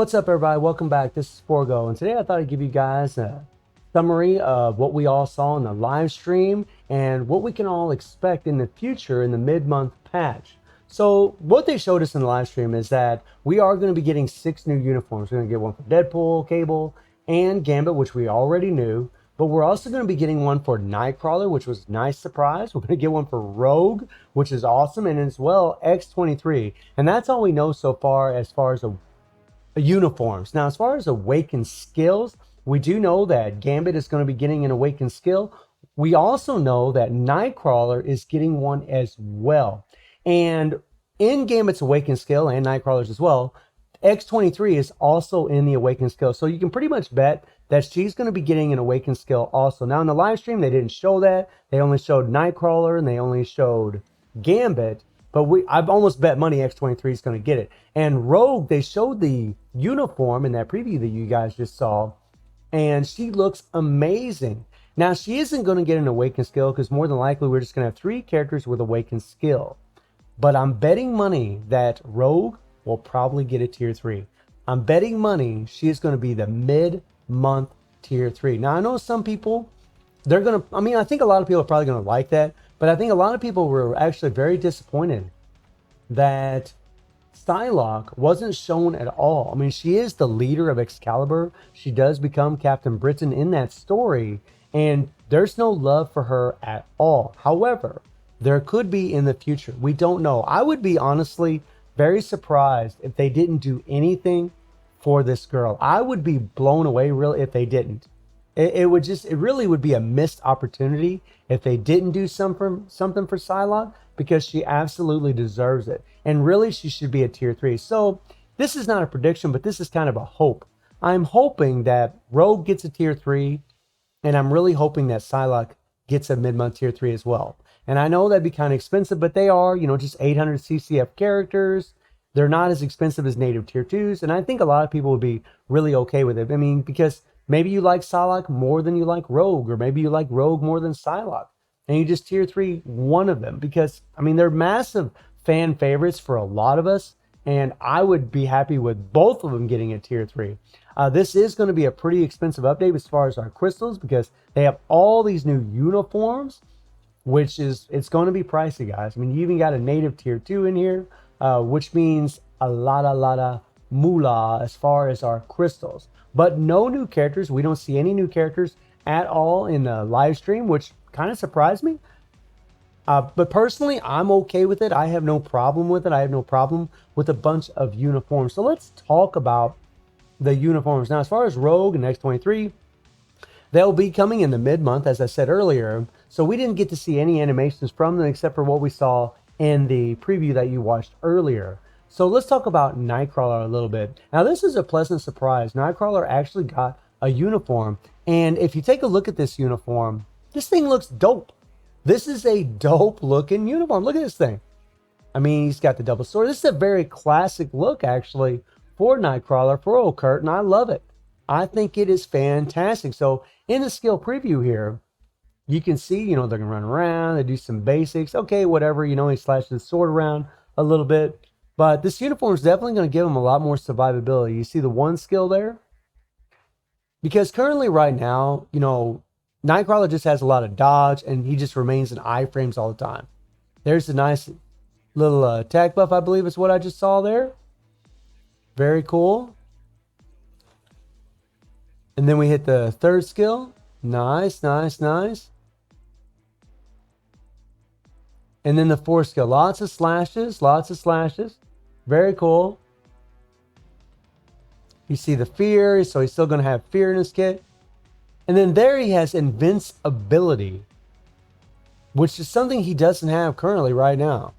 What's up, everybody? Welcome back. This is Forgo, and today I thought I'd give you guys a summary of what we all saw in the live stream and what we can all expect in the future in the mid-month patch. So what they showed us in the live stream is that we are going to be getting 6 new uniforms. We're going to get one for Deadpool, Cable, and Gambit, which we already knew. But we're also going to be getting one for Nightcrawler, which was a nice surprise. We're going to get one for Rogue, which is awesome, and as well X-23. And that's all we know so far as a uniforms. Now, as far as awakened skills, we do know that Gambit is going to be getting an awakened skill. We also know that Nightcrawler is getting one as well. And in Gambit's awakened skill, and Nightcrawler's as well, X-23 is also in the awakened skill. So you can pretty much bet that she's going to be getting an awakened skill also. Now, in the live stream, they didn't show that. They only showed Nightcrawler and they only showed Gambit. But I've almost bet money X-23 is going to get it. And Rogue, they showed the uniform in that preview that you guys just saw, and she looks amazing. Now, she isn't going to get an awakened skill because more than likely we're just going to have 3 characters with awakened skill. But I'm betting money that Rogue will probably get a tier 3. I'm betting money she is going to be the mid-month tier 3. Now, I know some people, I think a lot of people are probably going to like that. But I think a lot of people were actually very disappointed that Psylocke wasn't shown at all. I mean, she is the leader of Excalibur. She does become Captain Britain in that story, and there's no love for her at all. However, there could be in the future. We don't know. I would be honestly very surprised if they didn't do anything for this girl. I would be blown away really if they didn't. It really would be a missed opportunity if they didn't do something for Psylocke, because she absolutely deserves it. And really, she should be a tier 3. So this is not a prediction, but this is kind of a hope. I'm hoping that Rogue gets a tier 3, and I'm really hoping that Psylocke gets a mid-month tier 3 as well. And I know that'd be kind of expensive, but they are, just 800 CCF characters. They're not as expensive as native tier 2s, and I think a lot of people would be really okay with it. I mean, because maybe you like Psylocke more than you like Rogue, or maybe you like Rogue more than Psylocke, and you just tier 3 one of them, because, I mean, they're massive fan favorites for a lot of us, and I would be happy with both of them getting a tier 3. This is going to be a pretty expensive update as far as our crystals, because they have all these new uniforms, it's going to be pricey, guys. I mean, you even got a native tier 2 in here, which means a lot of moolah as far as our crystals. But no new characters. We don't see any new characters at all in the live stream, which kind of surprised me. But personally, I'm okay with it. I have no problem with it. I have no problem with a bunch of uniforms. So let's talk about the uniforms. Now, as far as Rogue and X-23, they'll be coming in the mid-month, as I said earlier. So we didn't get to see any animations from them except for what we saw in the preview that you watched earlier. So let's talk about Nightcrawler a little bit. Now, this is a pleasant surprise. Nightcrawler actually got a uniform. And if you take a look at this uniform, this thing looks dope. This is a dope looking uniform. Look at this thing. I mean, he's got the double sword. This is a very classic look, actually, for Nightcrawler, for old Kurt, and I love it. I think it is fantastic. So in the skill preview here, you can see, they're going to run around. They do some basics. Okay, whatever. He slashes the sword around a little bit. But this uniform is definitely going to give him a lot more survivability. You see the one skill there? Because currently right now, Nightcrawler just has a lot of dodge, and he just remains in iframes all the time. There's a nice little attack buff, I believe is what I just saw there. Very cool. And then we hit the third skill. Nice. And then the fourth skill. Lots of slashes. Very cool. You see the fear, so he's still going to have fear in his kit. And then there he has invincibility, which is something he doesn't have currently right now.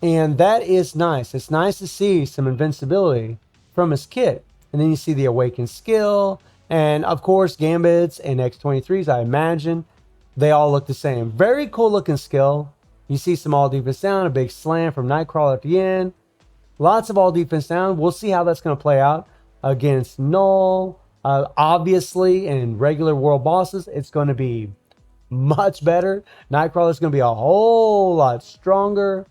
And that is nice. It's nice to see some invincibility from his kit. And then you see the awakened skill. And of course, Gambits and X-23s, I imagine, they all look the same. Very cool looking skill. You see some all defense down, a big slam from Nightcrawler at the end. Lots of all defense down. We'll see how that's going to play out against Null. Obviously, in regular world bosses, it's going to be much better. Nightcrawler is going to be a whole lot stronger.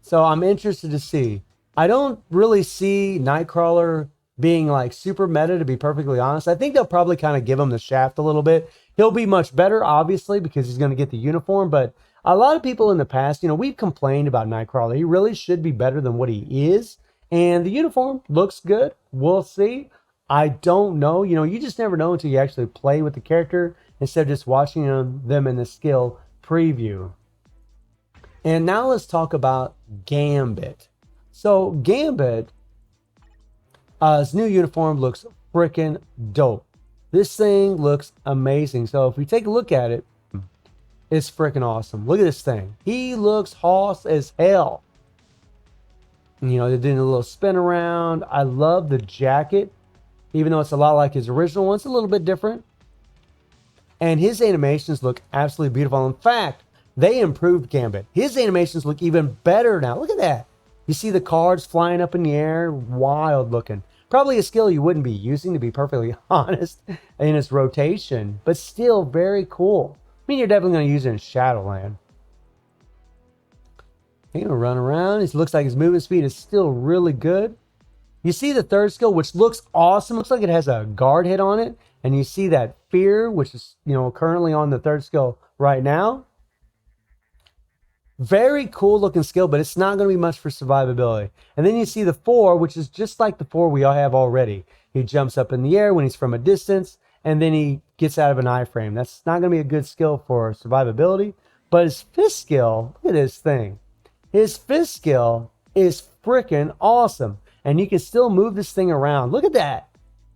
So I'm interested to see I don't really see Nightcrawler being like super meta, to be perfectly honest. I think they'll probably kind of give him the shaft a little bit. He'll be much better, obviously, because he's going to get the uniform. But a lot of people in the past, we've complained about Nightcrawler. He really should be better than what he is. And the uniform looks good. We'll see. I don't know. You just never know until you actually play with the character instead of just watching them in the skill preview. And now let's talk about Gambit. So Gambit, his new uniform looks freaking dope. This thing looks amazing. So if we take a look at it, it's freaking awesome. Look at this thing. He looks hoss as hell. They're doing a little spin around. I love the jacket. Even though it's a lot like his original one, it's a little bit different. And his animations look absolutely beautiful. In fact, they improved Gambit. His animations look even better now. Look at that. You see the cards flying up in the air. Wild looking. Probably a skill you wouldn't be using, to be perfectly honest, in its rotation. But still very cool. I mean, you're definitely going to use it in Shadowland. He's going to run around. It looks like his movement speed is still really good. You see the third skill, which looks awesome. Looks like it has a guard hit on it. And you see that fear, which is, currently on the third skill right now. Very cool looking skill, but it's not going to be much for survivability. And then you see the 4, which is just like the 4 we all have already. He jumps up in the air when he's from a distance, and then he gets out of an iframe. That's not going to be a good skill for survivability. But his 5th skill, look at this thing. His 5th skill is freaking awesome. And you can still move this thing around. Look at that.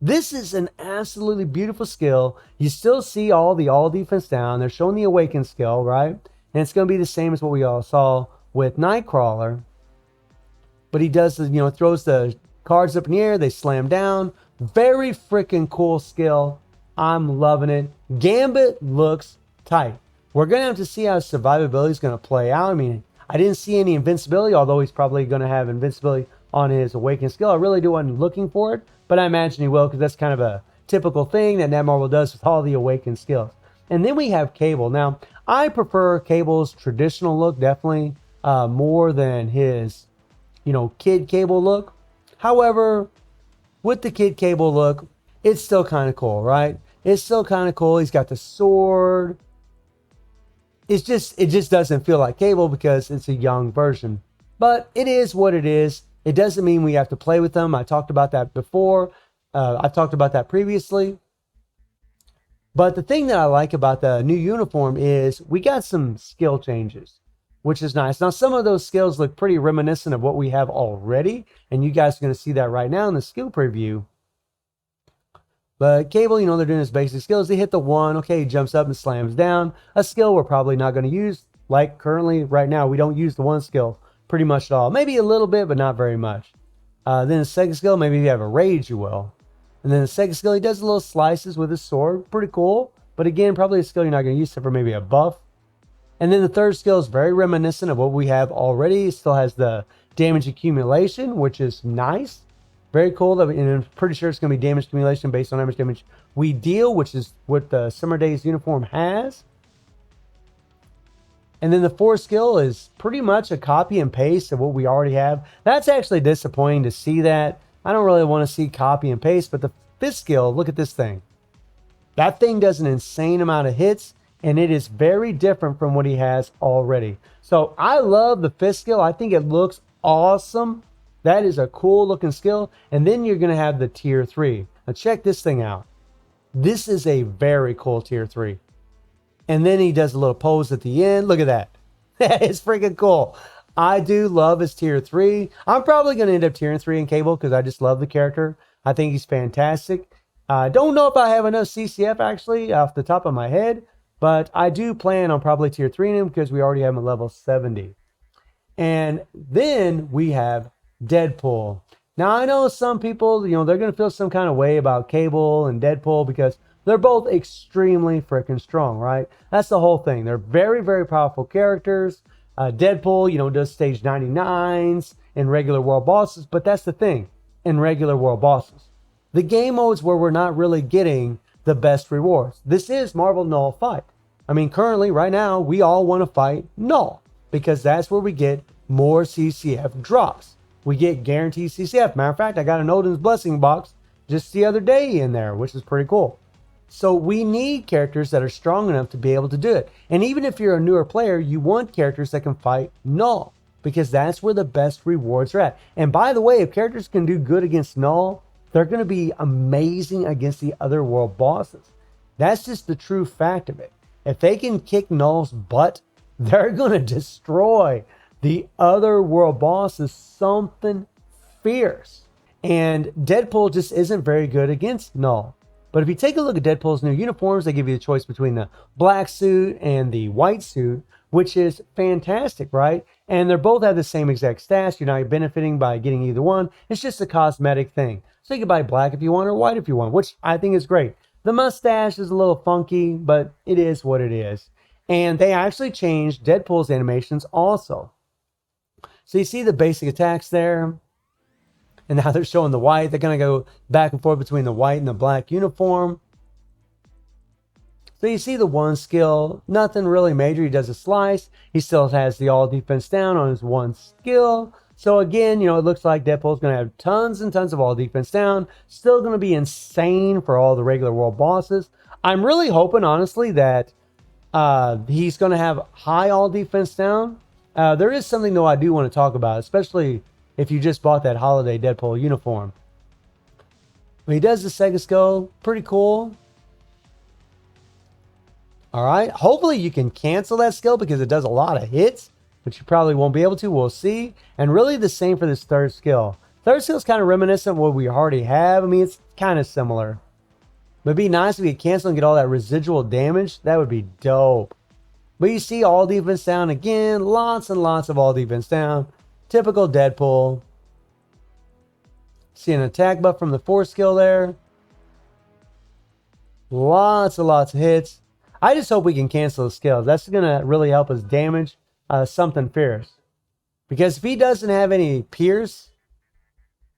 This is an absolutely beautiful skill. You still see all defense down. They're showing the awaken skill, right? And it's going to be the same as what we all saw with Nightcrawler. But he does, throws the cards up in the air. They slam down. Very freaking cool skill. I'm loving it. Gambit looks tight. We're going to have to see how survivability is going to play out. I mean, I didn't see any invincibility, although he's probably going to have invincibility on his awaken skill. I really wasn't looking for it, but I imagine he will, because that's kind of a typical thing that Netmarble does with all the awaken skills. And then we have Cable. Now, I prefer Cable's traditional look, definitely more than his, Kid Cable look. However, with the Kid Cable look, it's still kind of cool, right? It's still kind of cool. He's got the sword. It just doesn't feel like Cable because it's a young version. But it is what it is. It doesn't mean we have to play with them. I talked about that before. I've talked about that previously. But the thing that I like about the new uniform is we got some skill changes, which is nice. Now, some of those skills look pretty reminiscent of what we have already, and you guys are going to see that right now in the skill preview. But Cable, they're doing his basic skills. They hit the 1. Okay, he jumps up and slams down. A skill we're probably not going to use. Like currently, right now, we don't use the 1 skill pretty much at all. Maybe a little bit, but not very much. Then the second skill, maybe if you have a rage, you will. And then the second skill, he does little slices with his sword. Pretty cool. But again, probably a skill you're not going to use except for maybe a buff. And then the third skill is very reminiscent of what we have already. It still has the damage accumulation, which is nice. Very cool. And I'm pretty sure it's going to be damage accumulation based on how much damage we deal, which is what the Summer Days uniform has. And then the fourth skill is pretty much a copy and paste of what we already have. That's actually disappointing to see that. I don't really want to see copy and paste, but the fifth skill, look at this thing. That thing does an insane amount of hits, and it is very different from what he has already. So I love the fifth skill. I think it looks awesome. That is a cool looking skill. And then you're going to have the tier 3. Now check this thing out. This is a very cool tier 3. And then he does a little pose at the end. Look at that. It's freaking cool. I do love his tier 3. I'm probably going to end up tier 3 in Cable because I just love the character. I think he's fantastic. I don't know if I have enough CCF actually off the top of my head, but I do plan on probably tier 3 in him because we already have him at level 70. And then we have Deadpool. Now I know some people, they're going to feel some kind of way about Cable and Deadpool because they're both extremely freaking strong, right? That's the whole thing. They're very, very powerful characters. Deadpool, does stage 99s in regular world bosses, but that's the thing. In regular world bosses, the game modes where we're not really getting the best rewards. This is Marvel Null Fight. I mean, currently, right now, we all want to fight Null because that's where we get more CCF drops. we get guaranteed CCF. Matter of fact, I got an Odin's Blessing box just the other day in there, which is pretty cool. So we need characters that are strong enough to be able to do it. And even if you're a newer player, you want characters that can fight Null, because that's where the best rewards are at. And by the way, if characters can do good against Null, they're going to be amazing against the other world bosses. That's just the true fact of it. If they can kick Null's butt, they're going to destroy the other world bosses, something fierce. And Deadpool just isn't very good against Null. But if you take a look at Deadpool's new uniforms, they give you the choice between the black suit and the white suit, which is fantastic, right? And they both have the same exact stats. You're not benefiting by getting either one. It's just a cosmetic thing. So you can buy black if you want or white if you want, which I think is great. The mustache is a little funky, but it is what it is. And they actually changed Deadpool's animations also. So you see the basic attacks there. And now they're showing the white. They're going to go back and forth between the white and the black uniform. So you see the one skill, nothing really major. He does a slice. He still has the all defense down on his one skill. So again, it looks like Deadpool's going to have tons and tons of all defense down. Still going to be insane for all the regular world bosses. I'm really hoping, honestly, that he's going to have high all defense down. There is something, though, I do want to talk about, especially if you just bought that holiday Deadpool uniform. But he does the Sega skill. Pretty cool. All right. Hopefully you can cancel that skill because it does a lot of hits, but you probably won't be able to. We'll see. And really the same for this third skill. Third skill is kind of reminiscent of what we already have. I mean, it's kind of similar. But it'd be nice if we could cancel and get all that residual damage. That would be dope. But you see all defense down again. Lots and lots of all defense down. Typical Deadpool. See an attack buff from the fourth skill there. Lots and lots of hits. I just hope we can cancel the skills. That's going to really help us damage something fierce. Because if he doesn't have any pierce,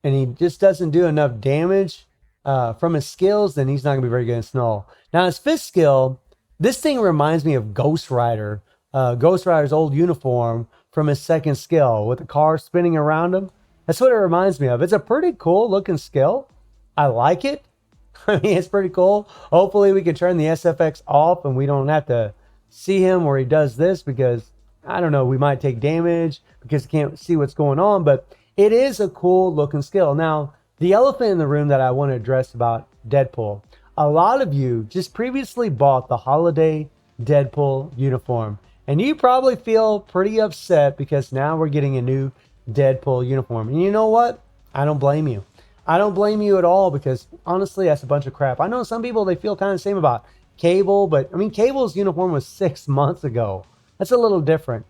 and he just doesn't do enough damage from his skills, then he's not going to be very good in Null. Now his fifth skill, this thing reminds me of Ghost Rider. Ghost Rider's old uniform from his second skill with the car spinning around him. That's what it reminds me of. It's a pretty cool looking skill. I like it. I mean, it's pretty cool. Hopefully we can turn the SFX off and we don't have to see him where he does this, because I don't know, we might take damage because we can't see what's going on, but it is a cool looking skill. Now, the elephant in the room that I want to address about Deadpool. A lot of you just previously bought the holiday Deadpool uniform, and you probably feel pretty upset because now we're getting a new Deadpool uniform. And you know what? I don't blame you. I don't blame you at all, because honestly, that's a bunch of crap. I know some people, they feel kind of the same about Cable, but I mean, Cable's uniform was 6 months ago. That's a little different.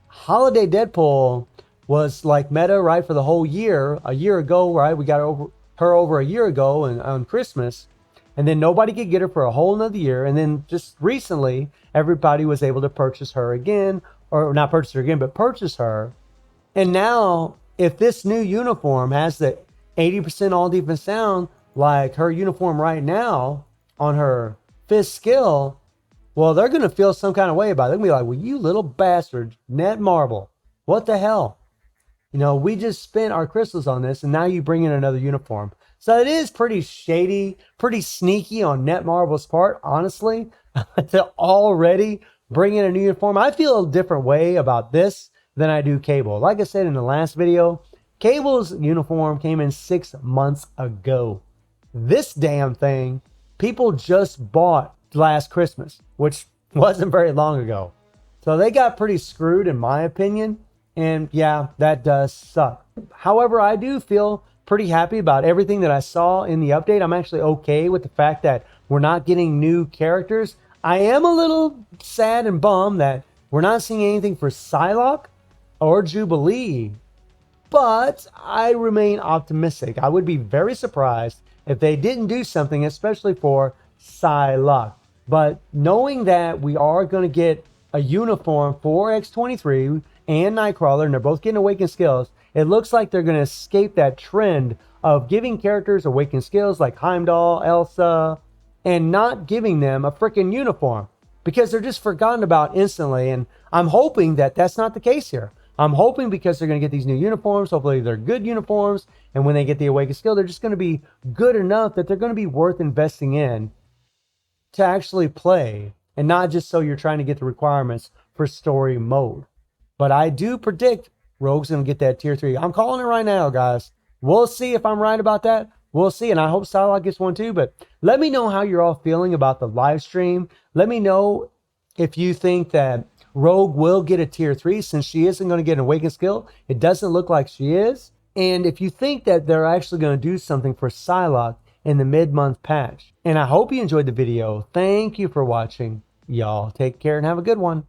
Holiday Deadpool was like meta, right, for the whole year. A year ago, right? We got her over a year ago and on Christmas. And then nobody could get her for a whole nother year. And then just recently, everybody was able to purchase her again. Or not purchase her again, but purchase her. And now, if this new uniform has the 80% all defense down, like her uniform right now on her fifth skill, well, they're going to feel some kind of way about it. They're going to be like, well, you little bastard, Netmarble. What the hell? We just spent our crystals on this, and now you bring in another uniform. So it is pretty shady, pretty sneaky on Netmarble's part, honestly, to already bring in a new uniform. I feel a different way about this than I do Cable. Like I said in the last video, Cable's uniform came in 6 months ago. This damn thing, people just bought last Christmas, which wasn't very long ago. So they got pretty screwed, in my opinion. And yeah, that does suck. However, I do feel pretty happy about everything that I saw in the update. I'm actually okay with the fact that we're not getting new characters. I am a little sad and bummed that we're not seeing anything for Psylocke or Jubilee. But I remain optimistic. I would be very surprised if they didn't do something, especially for Psylocke. But knowing that we are going to get a uniform for X-23 and Nightcrawler, and they're both getting awakened skills, it looks like they're going to escape that trend of giving characters awakened skills like Heimdall, Elsa, and not giving them a freaking uniform, because they're just forgotten about instantly. And I'm hoping that that's not the case here. I'm hoping because they're going to get these new uniforms, hopefully they're good uniforms, and when they get the Awakened skill, they're just going to be good enough that they're going to be worth investing in to actually play, and not just so you're trying to get the requirements for story mode. But I do predict Rogue's going to get that tier 3. I'm calling it right now, guys. We'll see if I'm right about that. We'll see, and I hope Psylocke gets one too. But let me know how you're all feeling about the live stream. Let me know if you think that Rogue will get a tier 3 since she isn't going to get an Awakened skill. It doesn't look like she is. And if you think that they're actually going to do something for Psylocke in the mid-month patch. And I hope you enjoyed the video. Thank you for watching. Y'all take care and have a good one.